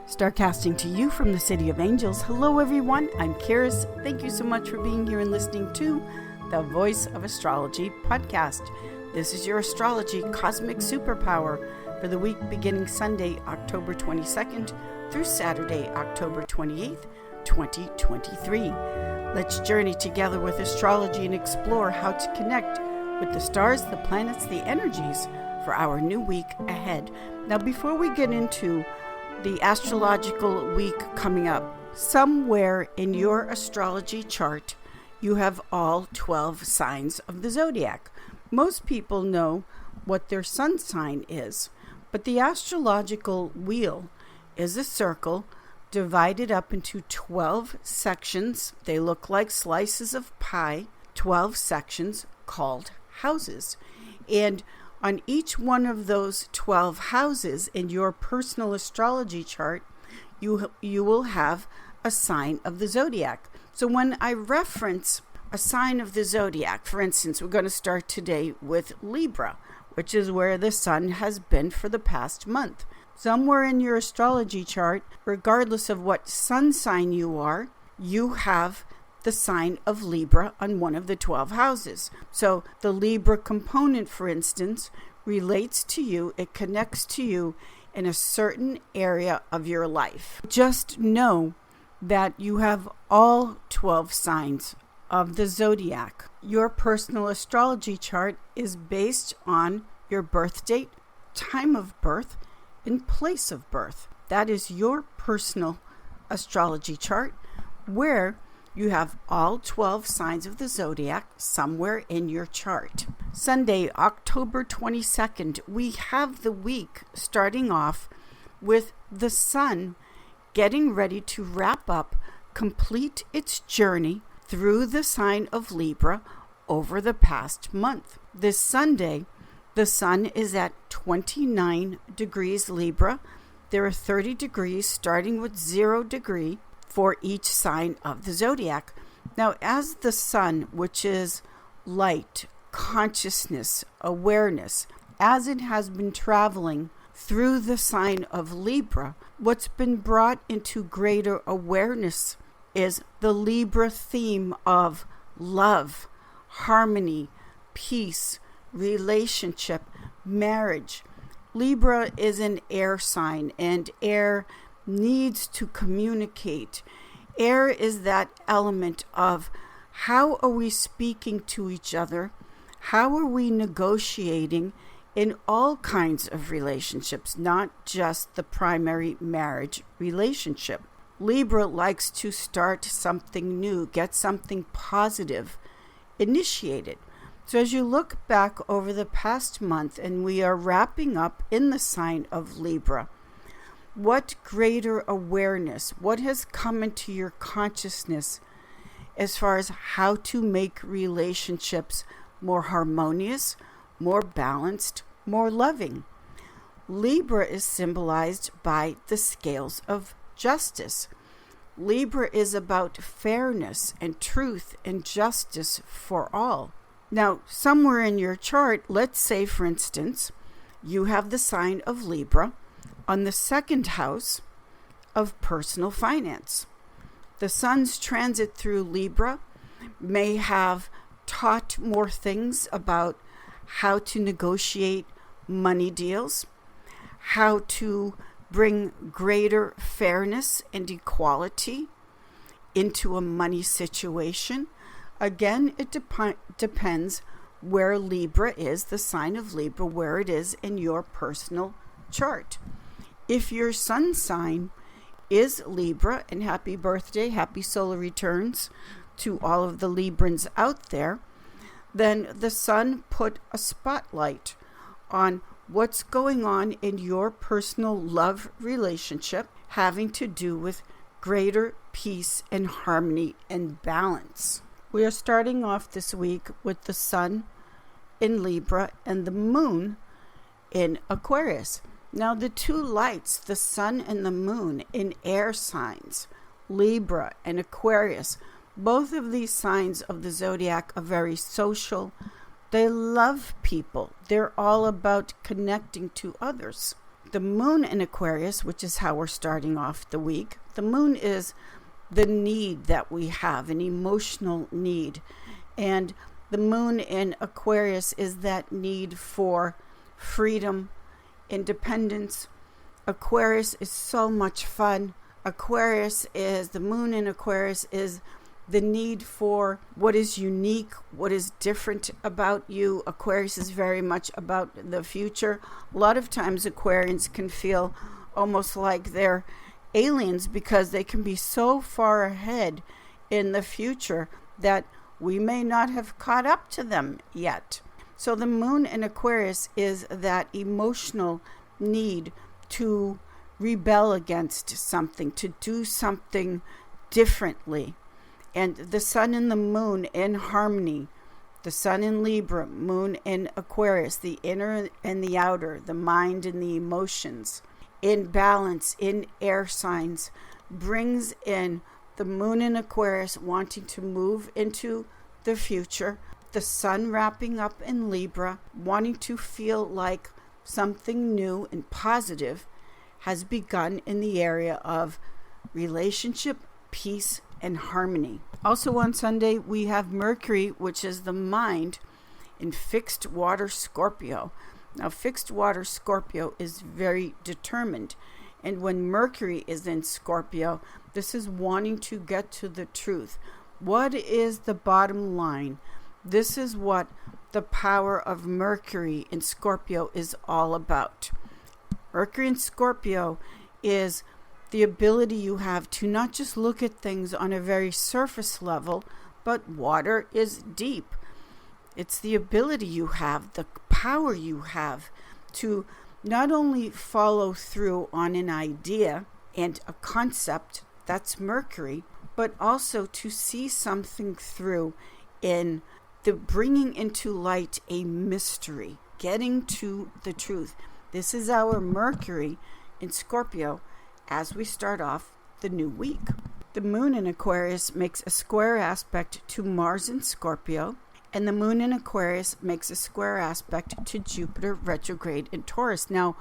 Starcasting to you from the City of Angels. Hello everyone, I'm Karis. Thank you so much for being here and listening to the Voice of Astrology podcast. This is your astrology cosmic superpower for the week beginning Sunday, October 22nd through Saturday, October 28th, 2023. Let's journey together with astrology and explore how to connect with the stars, the planets, the energies for our new week ahead. Now, before we get into the astrological week coming up, somewhere in your astrology chart, you have all 12 signs of the zodiac. Most people know what their sun sign is, but the astrological wheel is a circle divided up into 12 sections. They look like slices of pie, 12 sections called houses. And on each one of those 12 houses in your personal astrology chart, you will have a sign of the zodiac. So when I reference a sign of the zodiac, for instance, we're going to start today with Libra, which is where the sun has been for the past month. Somewhere in your astrology chart, regardless of what sun sign you are, you have the sign of Libra on one of the 12 houses. So the Libra component, for instance, relates to you. It connects to you in a certain area of your life. Just know that you have all 12 signs of the zodiac. Your personal astrology chart is based on your birth date, time of birth, and place of birth. That is your personal astrology chart, where you have all 12 signs of the zodiac somewhere in your chart. Sunday, October 22nd, we have the week starting off with the sun getting ready to wrap up, complete its journey through the sign of Libra over the past month. This Sunday, the sun is at 29 degrees Libra. There are 30 degrees starting with 0 degree for each sign of the zodiac. Now, as the sun, which is light, consciousness, awareness, as it has been traveling through the sign of Libra, what's been brought into greater awareness is the Libra theme of love, harmony, peace, relationship, marriage. Libra is an air sign, and air needs to communicate. Air is that element of how are we speaking to each other? How are we negotiating in all kinds of relationships, not just the primary marriage relationship? Libra likes to start something new, get something positive initiated. So as you look back over the past month, and we are wrapping up in the sign of Libra, what greater awareness, what has come into your consciousness as far as how to make relationships more harmonious, more balanced, more loving? Libra is symbolized by the scales of justice. Libra is about fairness and truth and justice for all. Now, somewhere in your chart, let's say, for instance, you have the sign of Libra on the second house of personal finance. The sun's transit through Libra may have taught more things about how to negotiate money deals, how to bring greater fairness and equality into a money situation. Again, it depends where Libra is, the sign of Libra, where it is in your personal chart. If your sun sign is Libra, and happy birthday, happy solar returns to all of the Librans out there, then the sun put a spotlight on what's going on in your personal love relationship having to do with greater peace and harmony and balance. We are starting off this week with the sun in Libra and the moon in Aquarius. Now, the two lights, the sun and the moon in air signs, Libra and Aquarius, both of these signs of the zodiac are very social. They love people. They're all about connecting to others. The moon in Aquarius, which is how we're starting off the week, the moon is the need that we have, an emotional need. And the moon in Aquarius is that need for freedom, independence. Aquarius is so much fun. The moon in Aquarius is the need for what is unique, what is different about you. Aquarius is very much about the future. A lot of times Aquarians can feel almost like they're aliens because they can be so far ahead in the future that we may not have caught up to them yet. So the moon in Aquarius is that emotional need to rebel against something, to do something differently. And the sun and the moon in harmony, the sun in Libra, moon in Aquarius, the inner and the outer, the mind and the emotions, in balance, in air signs, brings in the moon in Aquarius wanting to move into the future, the sun wrapping up in Libra, wanting to feel like something new and positive has begun in the area of relationship, peace, and harmony. Also on Sunday, we have Mercury, which is the mind, in fixed water Scorpio. Now, fixed water Scorpio is very determined. And when Mercury is in Scorpio, this is wanting to get to the truth. What is the bottom line? This is what the power of Mercury in Scorpio is all about. Mercury in Scorpio is the ability you have to not just look at things on a very surface level, but water is deep. It's the ability you have, the power you have to not only follow through on an idea and a concept, that's Mercury, but also to see something through in the bringing into light a mystery, getting to the truth. This is our Mercury in Scorpio as we start off the new week. The moon in Aquarius makes a square aspect to Mars in Scorpio, and the moon in Aquarius makes a square aspect to Jupiter retrograde in Taurus. Now,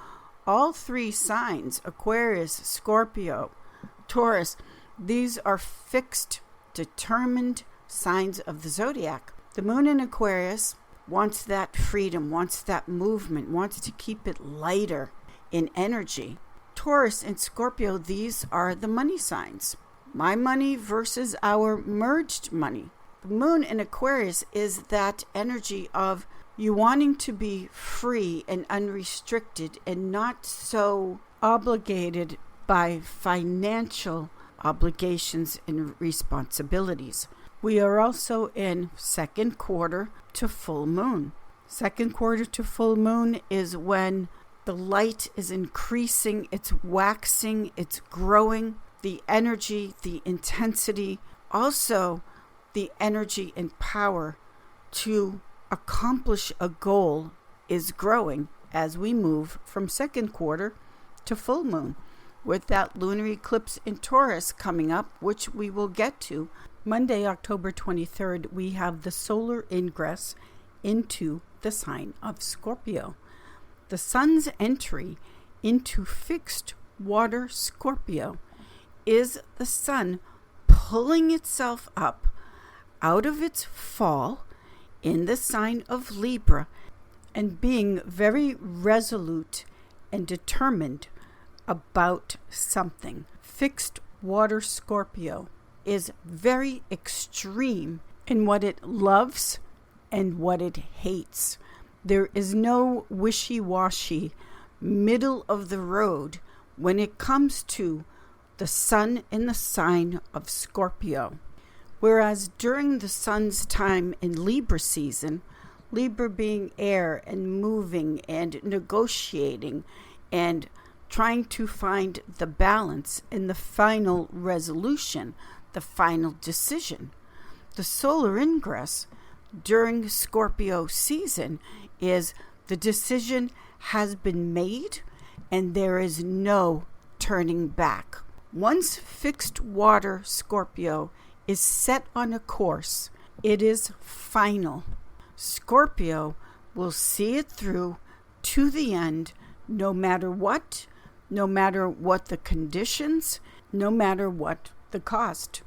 all three signs, Aquarius, Scorpio, Taurus, these are fixed, determined signs of the zodiac. The moon in Aquarius wants that freedom, wants that movement, wants to keep it lighter in energy. Taurus and Scorpio, these are the money signs. My money versus our merged money. The moon in Aquarius is that energy of you wanting to be free and unrestricted and not so obligated by financial obligations and responsibilities. We are also in second quarter to full moon. Second quarter to full moon is when the light is increasing, it's waxing, it's growing. The energy, the intensity, also the energy and power to accomplish a goal is growing as we move from second quarter to full moon. With that lunar eclipse in Taurus coming up, which we will get to, Monday, October 23rd, we have the solar ingress into the sign of Scorpio. The sun's entry into fixed water Scorpio is the sun pulling itself up out of its fall in the sign of Libra and being very resolute and determined about something. Fixed water Scorpio is very extreme in what it loves and what it hates. There is no wishy-washy, middle of the road when it comes to the sun in the sign of Scorpio. Whereas during the sun's time in Libra season, Libra being air and moving and negotiating and trying to find the balance in the final resolution, the final decision. The solar ingress during Scorpio season is the decision has been made and there is no turning back. Once fixed water Scorpio is set on a course, it is final. Scorpio will see it through to the end, no matter what the conditions, no matter what the cost.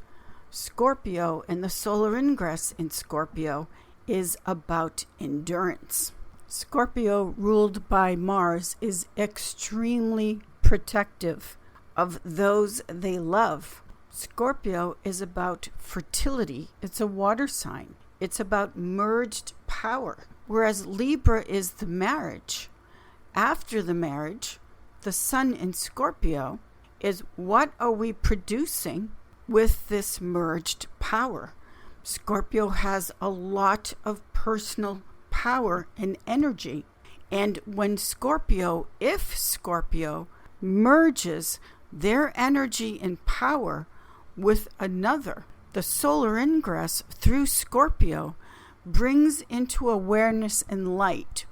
Scorpio and the solar ingress in Scorpio is about endurance. Scorpio, ruled by Mars, is extremely protective of those they love. Scorpio is about fertility. It's a water sign. It's about merged power. Whereas Libra is the marriage. After the marriage, the sun in Scorpio is what are we producing with this merged power? Scorpio has a lot of personal power and energy. And when if Scorpio merges their energy and power with another, the solar ingress through Scorpio brings into awareness and light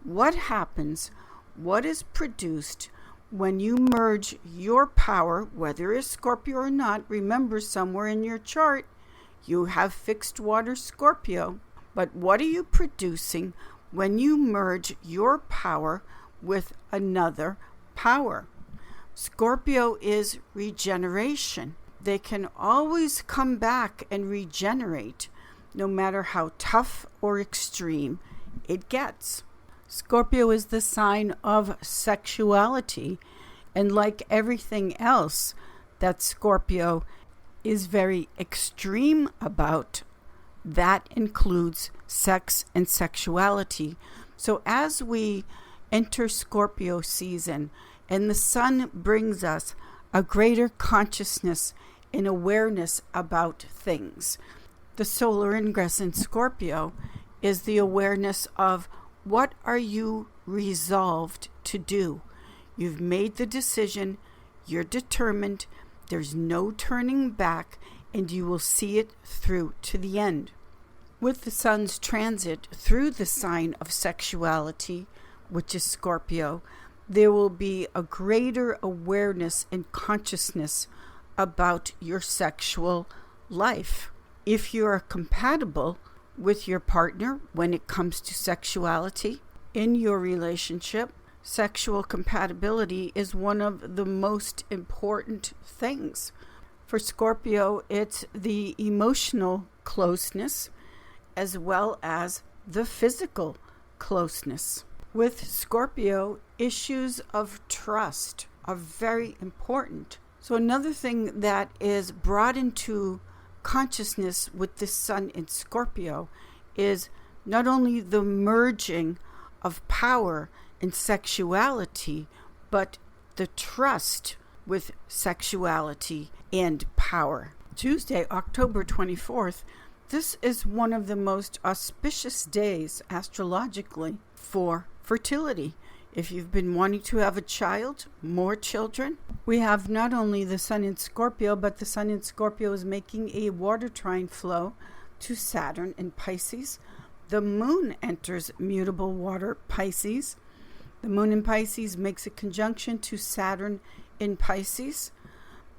what happens, what is produced when you merge your power, whether it's Scorpio or not. Remember, somewhere in your chart, you have fixed water Scorpio. But what are you producing when you merge your power with another power? Scorpio is regeneration. They can always come back and regenerate, no matter how tough or extreme it gets. Scorpio is the sign of sexuality, and like everything else that Scorpio is very extreme about, that includes sex and sexuality. So as we enter Scorpio season and the sun brings us a greater consciousness and awareness about things, the solar ingress in Scorpio is the awareness of what are you resolved to do. You've made the decision, you're determined, there's no turning back, and you will see it through to the end. With the sun's transit through the sign of sexuality, which is Scorpio, there will be a greater awareness and consciousness about your sexual life. If you are compatible with your partner when it comes to sexuality in your relationship, sexual compatibility is one of the most important things. For Scorpio, it's the emotional closeness as well as the physical closeness. With Scorpio, issues of trust are very important. So another thing that is brought into consciousness with the sun in Scorpio is not only the merging of power and sexuality, but the trust with sexuality and power. Tuesday, October 24th, this is one of the most auspicious days astrologically for fertility. If you've been wanting to have a child, more children, we have not only the sun in Scorpio, but the sun in Scorpio is making a water trine flow to Saturn in Pisces. The moon enters mutable water Pisces. The moon in Pisces makes a conjunction to Saturn in Pisces.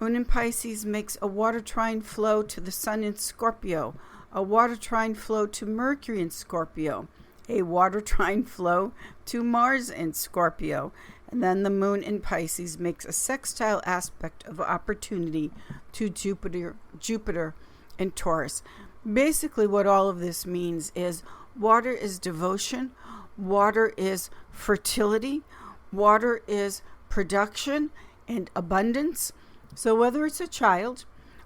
Moon in Pisces makes a water trine flow to the sun in Scorpio, a water trine flow to Mercury in Scorpio, a water trine flow to Mars in Scorpio, and then the moon in Pisces makes a sextile aspect of opportunity to Jupiter in Taurus. Basically, what all of this means is water is devotion, water is fertility, water is production and abundance. So whether it's a child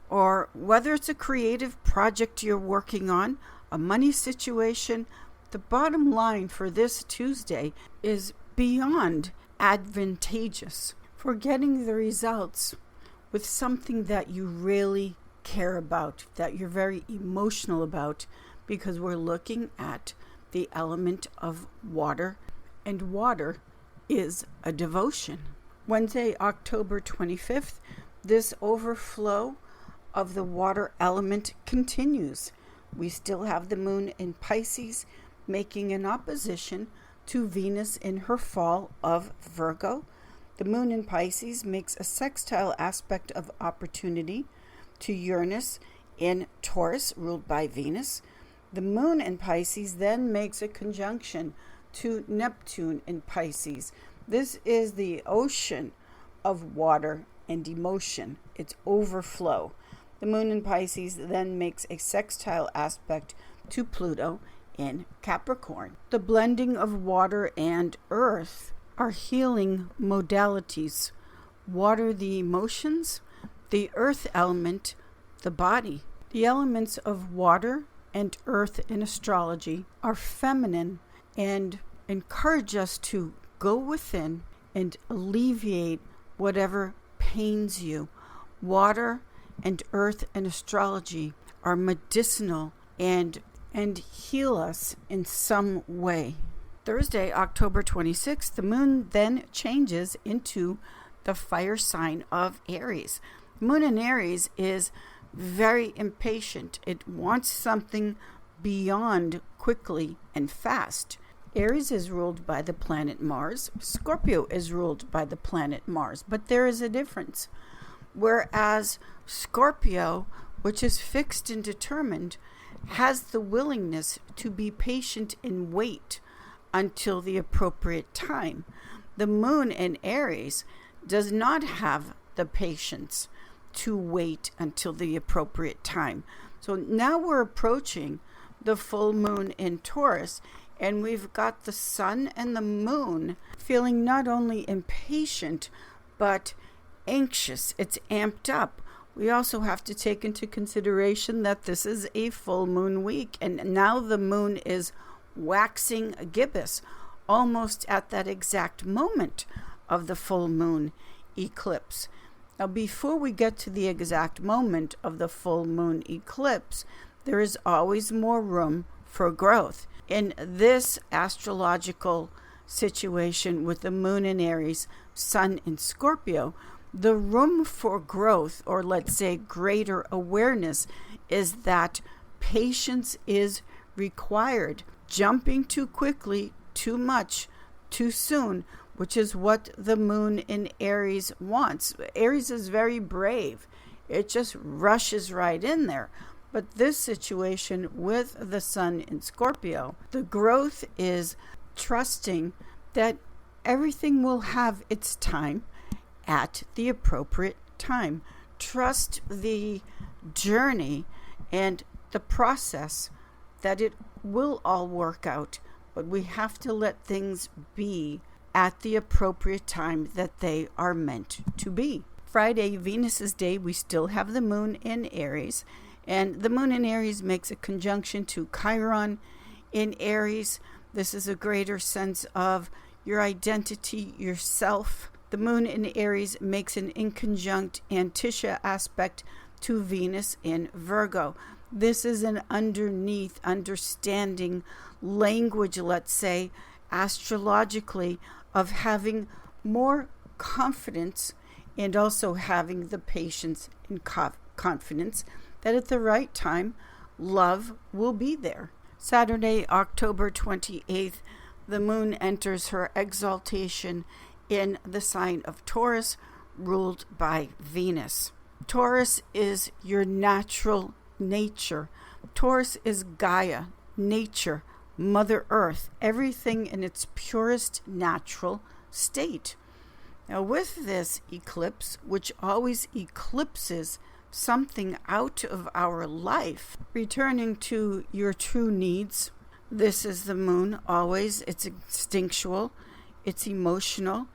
or whether it's a creative project you're working on, a money situation, the bottom line for this Tuesday is beyond advantageous for getting the results with something that you really care about, that you're very emotional about, because we're looking at the element of water, and water is a devotion. Wednesday, October 25th, this overflow of the water element continues. We still have the moon in Pisces making an opposition to Venus in her fall of Virgo. The moon in Pisces makes a sextile aspect of opportunity to Uranus in Taurus, ruled by Venus. The moon in Pisces then makes a conjunction to Neptune in Pisces, This is the ocean of water and emotion. It's overflow. The moon in Pisces then makes a sextile aspect to Pluto in Capricorn. The blending of water and earth are healing modalities. Water, the emotions, the earth element, the body. The elements of water and earth in astrology are feminine and encourage us to go within and alleviate whatever pains you. Water and earth in astrology are medicinal and heal us in some way. Thursday, October 26th, the moon then changes into the fire sign of Aries. The moon in Aries is very impatient. It wants something beyond quickly and fast. Aries is ruled by the planet Mars. Scorpio is ruled by the planet Mars. But there is a difference. Whereas Scorpio, which is fixed and determined, has the willingness to be patient and wait until the appropriate time. The moon in Aries does not have the patience to wait until the appropriate time. So now we're approaching the full moon in Taurus, and we've got the sun and the moon feeling not only impatient, but anxious. It's amped up. We also have to take into consideration that this is a full moon week, and now the moon is waxing gibbous, almost at that exact moment of the full moon eclipse. Now, before we get to the exact moment of the full moon eclipse, there is always more room for growth. In this astrological situation with the moon in Aries, sun in Scorpio, the room for growth, or let's say greater awareness, is that patience is required. Jumping too quickly, too much, too soon, which is what the moon in Aries wants. Aries is very brave. It just rushes right in there. But this situation with the sun in Scorpio, the growth is trusting that everything will have its time at the appropriate time. Trust the journey and the process that it will all work out, but we have to let things be at the appropriate time that they are meant to be. Friday, Venus's day, we still have the moon in Aries, and the moon in Aries makes a conjunction to Chiron in Aries. This is a greater sense of your identity, yourself. The moon in Aries makes an inconjunct Antisha aspect to Venus in Virgo. This is an underneath understanding language, let's say, astrologically, of having more confidence and also having the patience and confidence that at the right time, love will be there. Saturday, October 28th, the moon enters her exaltation in the sign of Taurus, ruled by Venus. Taurus is your natural nature. Taurus is Gaia, nature, Mother Earth, everything in its purest natural state. Now, with this eclipse, which always eclipses something out of our life, returning to your true needs, this is the moon always. It's instinctual, it's emotional,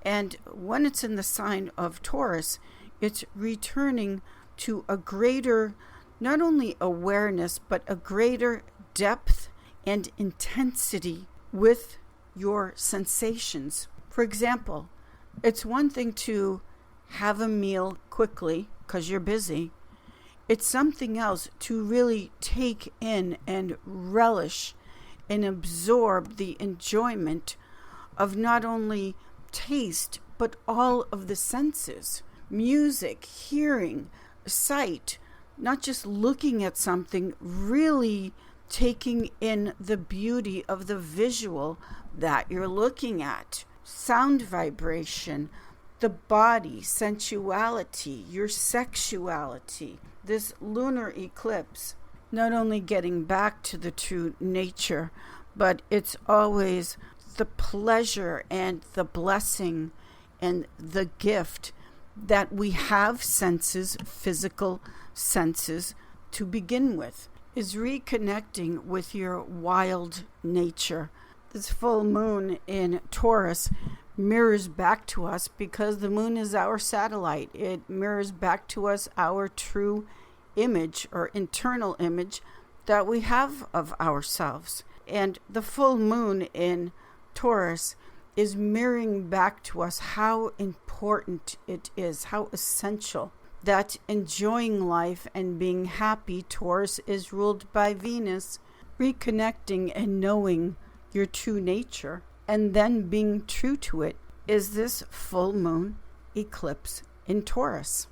and when it's in the sign of Taurus, it's returning to a greater, not only awareness, but a greater depth and intensity with your sensations. For example, it's one thing to have a meal quickly because you're busy. It's something else to really take in and relish and absorb the enjoyment of not only taste, but all of the senses. Music, hearing, sight, not just looking at something, really taking in the beauty of the visual that you're looking at. Sound vibration, the body, sensuality, your sexuality. This lunar eclipse, not only getting back to the true nature, but it's always the pleasure and the blessing and the gift that we have senses, physical senses to begin with, is reconnecting with your wild nature. This full moon in Taurus mirrors back to us, because the moon is our satellite. It mirrors back to us our true image or internal image that we have of ourselves. And the full moon in Taurus is mirroring back to us how important it is, how essential that enjoying life and being happy. Taurus is ruled by Venus. Reconnecting and knowing your true nature and then being true to it is this full moon eclipse in Taurus.